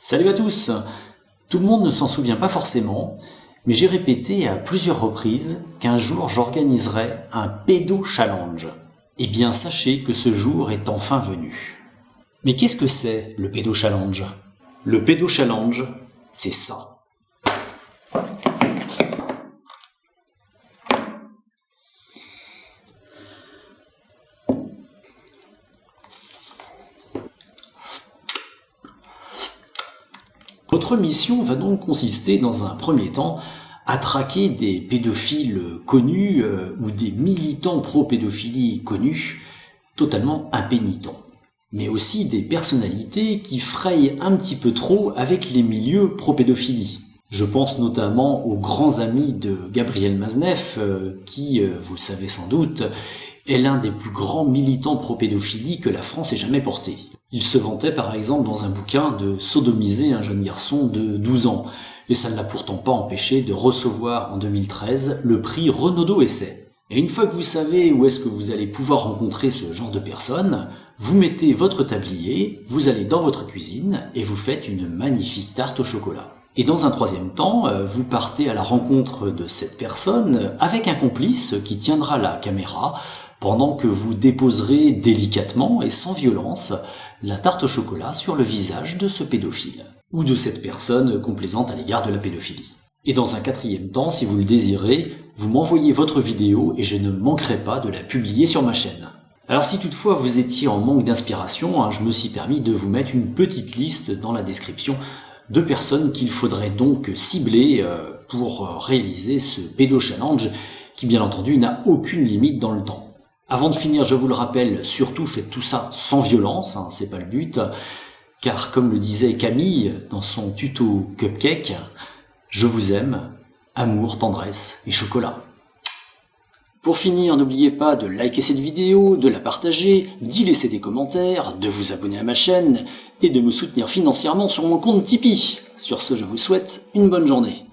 Salut à tous! Tout le monde ne s'en souvient pas forcément, mais j'ai répété à plusieurs reprises qu'un jour j'organiserai un pédo challenge. Eh bien sachez que ce jour est enfin venu. Mais qu'est-ce que c'est le pédo challenge? Le pédo challenge, c'est ça. Votre mission va donc consister dans un premier temps à traquer des pédophiles connus ou des militants pro-pédophilie connus, totalement impénitents. Mais aussi des personnalités qui frayent un petit peu trop avec les milieux pro-pédophilie. Je pense notamment aux grands amis de Gabriel Maznef, qui, vous le savez sans doute, est l'un des plus grands militants pro-pédophilie que la France ait jamais porté. Il se vantait par exemple dans un bouquin de sodomiser un jeune garçon de 12 ans, et ça ne l'a pourtant pas empêché de recevoir en 2013 le prix Renaudot Essai. Et une fois que vous savez où est-ce que vous allez pouvoir rencontrer ce genre de personnes, vous mettez votre tablier, vous allez dans votre cuisine et vous faites une magnifique tarte au chocolat. Et dans un troisième temps, vous partez à la rencontre de cette personne avec un complice qui tiendra la caméra pendant que vous déposerez délicatement et sans violence la tarte au chocolat sur le visage de ce pédophile, ou de cette personne complaisante à l'égard de la pédophilie. Et dans un quatrième temps, si vous le désirez, vous m'envoyez votre vidéo et je ne manquerai pas de la publier sur ma chaîne. Alors si toutefois vous étiez en manque d'inspiration, je me suis permis de vous mettre une petite liste dans la description de personnes qu'il faudrait donc cibler pour réaliser ce pédo challenge qui bien entendu n'a aucune limite dans le temps. Avant de finir, je vous le rappelle, surtout faites tout ça sans violence, c'est pas le but, car comme le disait Camille dans son tuto Cupcake, je vous aime, amour, tendresse et chocolat. Pour finir, n'oubliez pas de liker cette vidéo, de la partager, d'y laisser des commentaires, de vous abonner à ma chaîne et de me soutenir financièrement sur mon compte Tipeee. Sur ce, je vous souhaite une bonne journée.